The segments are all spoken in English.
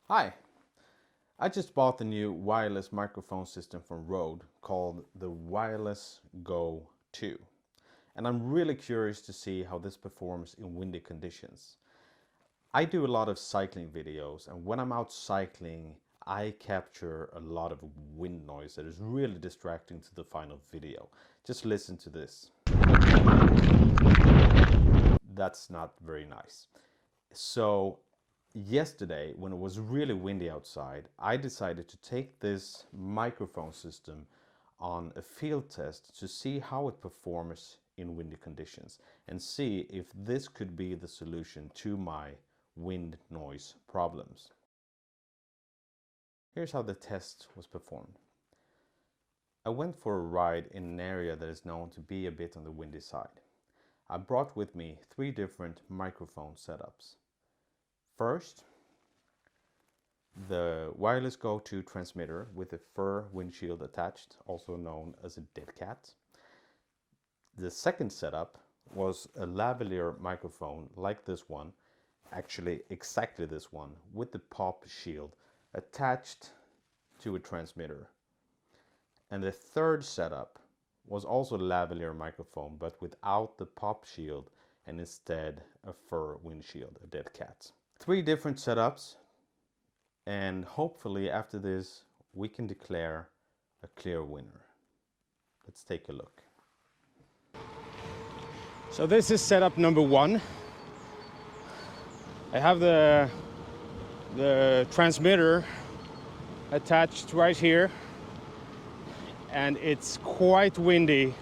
Hi, I just bought the new wireless microphone system from Røde called the Wireless Go II. And I'm really curious to see how this performs in windy conditions. I do a lot of cycling videos, and when I'm out cycling, I capture a lot of wind noise that is really distracting to the final video. Just listen to this. That's not very nice. So yesterday, when it was really windy outside, I decided to take this microphone system on a field test to see how it performs in windy conditions and see if this could be the solution to my wind noise problems. Here's how the test was performed. I went for a ride in an area that is known to be a bit on the windy side. I brought with me 3 different microphone setups. First, the Wireless Go II transmitter with a fur windshield attached, also known as a dead cat. The second setup was a lavalier microphone like this one, actually exactly this one, with the pop shield attached to a transmitter. And the third setup was also a lavalier microphone, but without the pop shield and instead a fur windshield, a dead cat. 3 different setups, and hopefully after this we can declare a clear winner. Let's take a look. So this is setup number 1. I have the transmitter attached right here, and it's quite windy.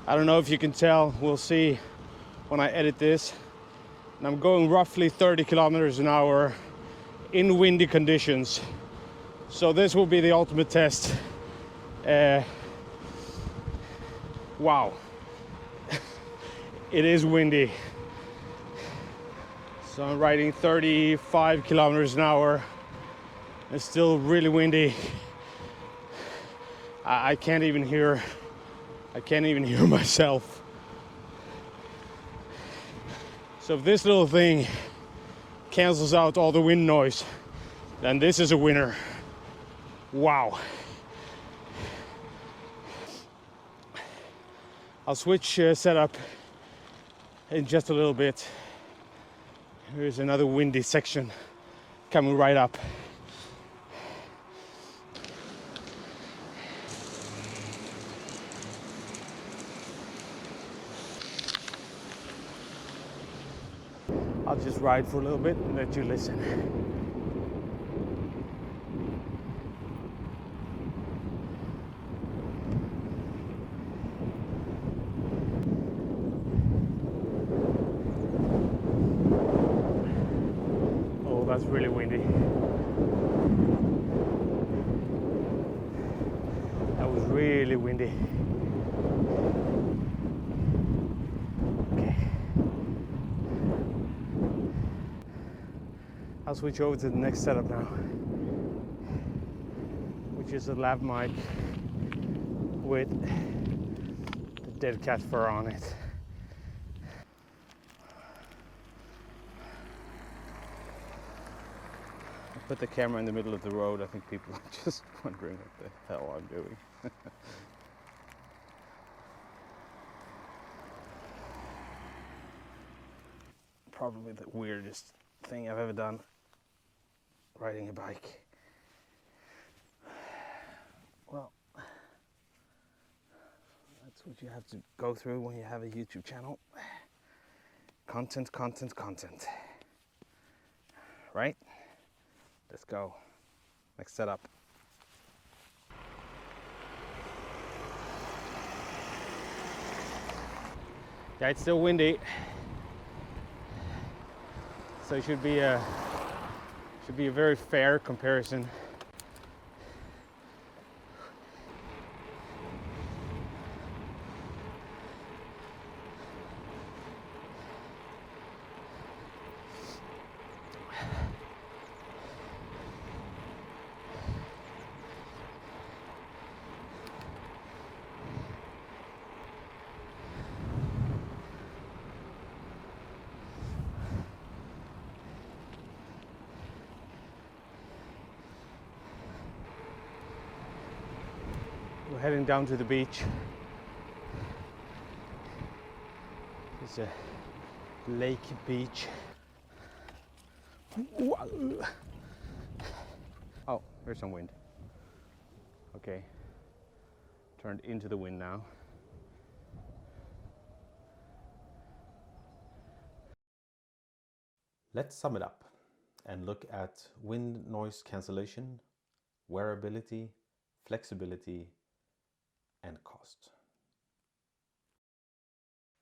I don't know if you can tell, we'll see when I edit this. And I'm going roughly 30 kilometers an hour in windy conditions. So this will be the ultimate test. Wow. It is windy. So I'm riding 35 kilometers an hour. It's still really windy. I can't even hear myself. So if this little thing cancels out all the wind noise, then this is a winner. Wow. I'll switch setup in just a little bit. Here's another windy section coming right up. I'll just ride for a little bit and let you listen. Oh, that's really windy. That was really windy. I'll switch over to the next setup now, which is a lav mic with the dead cat fur on it. I put the camera in the middle of the road. I think people are just wondering what the hell I'm doing. Probably the weirdest thing I've ever done, riding a bike. Well, that's what you have to go through when you have a YouTube channel. Content, content, content. Right? Let's go. Next setup. Yeah, it's still windy. So it should be a very fair comparison. heading down to the beach. It's a lake beach. Oh, there's some wind. Okay, turned into the wind now. Let's sum it up and look at wind noise cancellation, wearability, flexibility, and cost.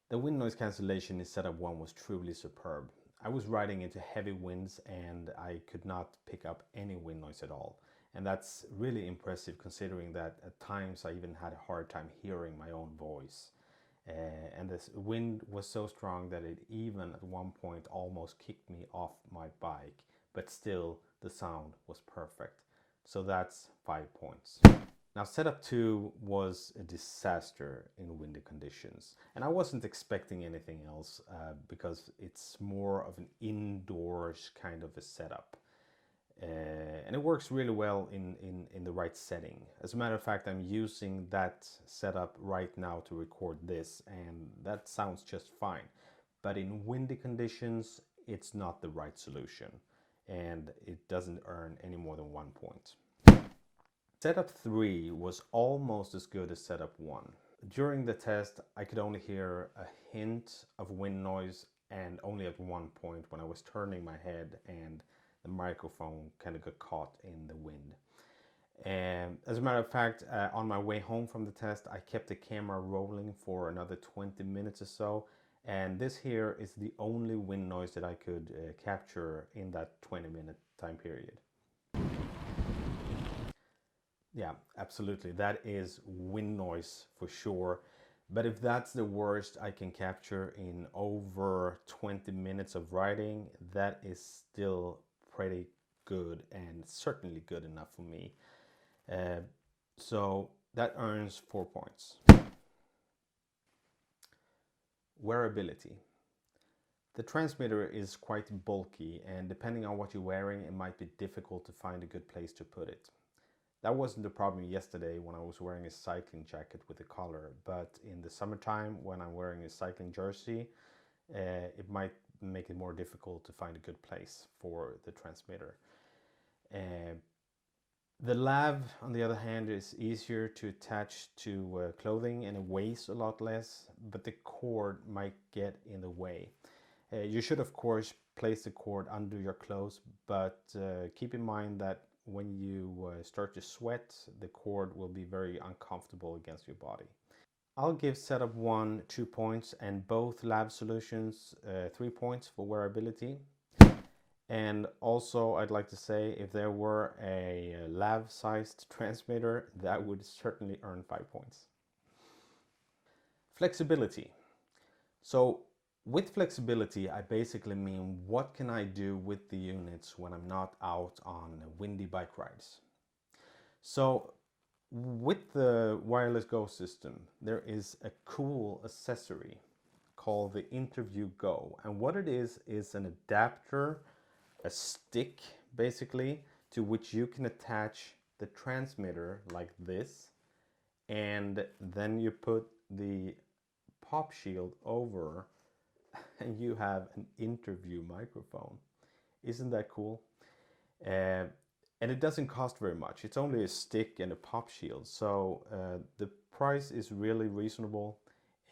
The wind noise cancellation in setup 1 was truly superb. I was riding into heavy winds and I could not pick up any wind noise at all. And that's really impressive considering that at times I even had a hard time hearing my own voice. And this wind was so strong that it even at one point almost kicked me off my bike, but still the sound was perfect. So that's 5 points. Now setup 2 was a disaster in windy conditions, and I wasn't expecting anything else because it's more of an indoors kind of a setup. And it works really well in the right setting. As a matter of fact, I'm using that setup right now to record this, and that sounds just fine. But in windy conditions, it's not the right solution, and it doesn't earn any more than 1 point. Setup 3 was almost as good as setup 1. During the test, I could only hear a hint of wind noise, and only at one point when I was turning my head and the microphone kind of got caught in the wind. And as a matter of fact, on my way home from the test, I kept the camera rolling for another 20 minutes or so. And this here is the only wind noise that I could capture in that 20-minute time period. Yeah, absolutely. That is wind noise for sure. But if that's the worst I can capture in over 20 minutes of riding, that is still pretty good and certainly good enough for me. So that earns 4 points. Wearability. The transmitter is quite bulky, and depending on what you're wearing, it might be difficult to find a good place to put it. That wasn't the problem yesterday when I was wearing a cycling jacket with a collar, but in the summertime when I'm wearing a cycling jersey, it might make it more difficult to find a good place for the transmitter. The lav, on the other hand, is easier to attach to clothing and it weighs a lot less, but the cord might get in the way. You should of course place the cord under your clothes, but keep in mind that when you start to sweat, the cord will be very uncomfortable against your body. I'll give setup 1 2 points and both lab solutions 3 points for wearability. And also I'd like to say if there were a lab-sized transmitter, that would certainly earn 5 points. Flexibility. So with flexibility, I basically mean what can I do with the units when I'm not out on windy bike rides. So with the Wireless Go system, there is a cool accessory called the Interview Go. And what it is an adapter, a stick basically, to which you can attach the transmitter like this. And then you put the pop shield over and you have an interview microphone. Isn't that cool? And it doesn't cost very much. It's only a stick and a pop shield. So the price is really reasonable.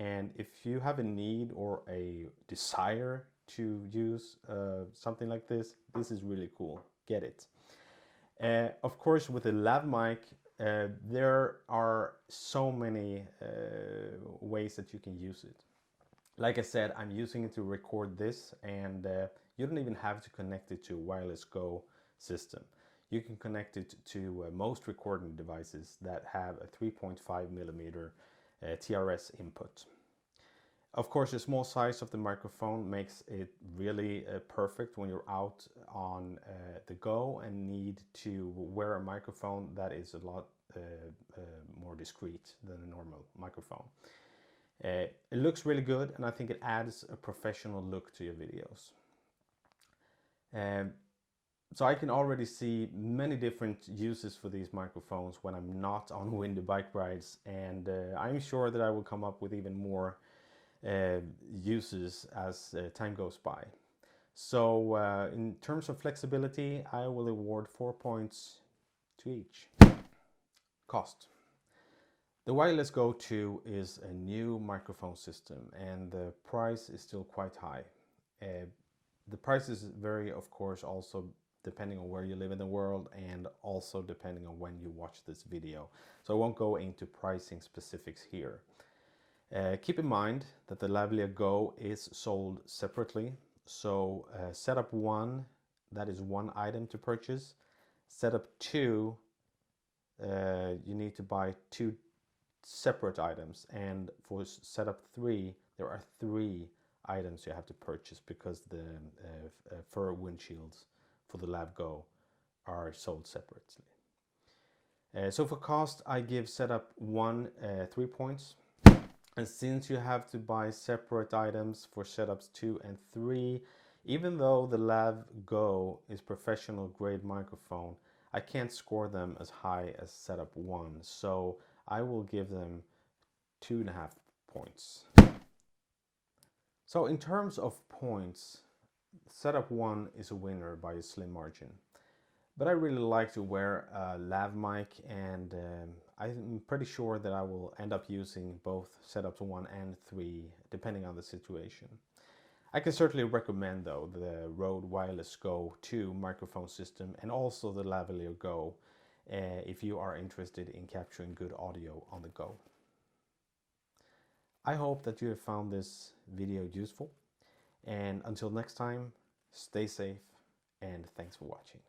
And if you have a need or a desire to use something like this, this is really cool. Get it. Of course, with a lav mic, there are so many ways that you can use it. Like I said, I'm using it to record this, and you don't even have to connect it to a Wireless Go system. You can connect it to most recording devices that have a 3.5mm TRS input. Of course, the small size of the microphone makes it really perfect when you're out on the go and need to wear a microphone that is a lot more discreet than a normal microphone. It looks really good, and I think it adds a professional look to your videos. So I can already see many different uses for these microphones when I'm not on windy bike rides, and I'm sure that I will come up with even more uses as time goes by. So in terms of flexibility, I will award 4 points to each. Cost. The Wireless Go II is a new microphone system and the price is still quite high. The prices vary, of course, also depending on where you live in the world and also depending on when you watch this video. So I won't go into pricing specifics here. Keep in mind that the Lavalier Go is sold separately. So setup 1, that is one item to purchase. Setup 2, you need to buy 2 separate items, and for setup 3 there are 3 items you have to purchase because the fur windshields for the Lav Go are sold separately. So for cost I give setup 1 3 points, and since you have to buy separate items for setups 2 and 3, even though the Lav Go is professional grade microphone, I can't score them as high as setup 1, so I will give them 2.5 points. So in terms of points, setup 1 is a winner by a slim margin. But I really like to wear a lav mic, and I'm pretty sure that I will end up using both setups 1 and 3 depending on the situation. I can certainly recommend though the Røde Wireless Go II microphone system and also the Lavalier Go if you are interested in capturing good audio on the go. I hope that you have found this video useful, and until next time, stay safe and thanks for watching.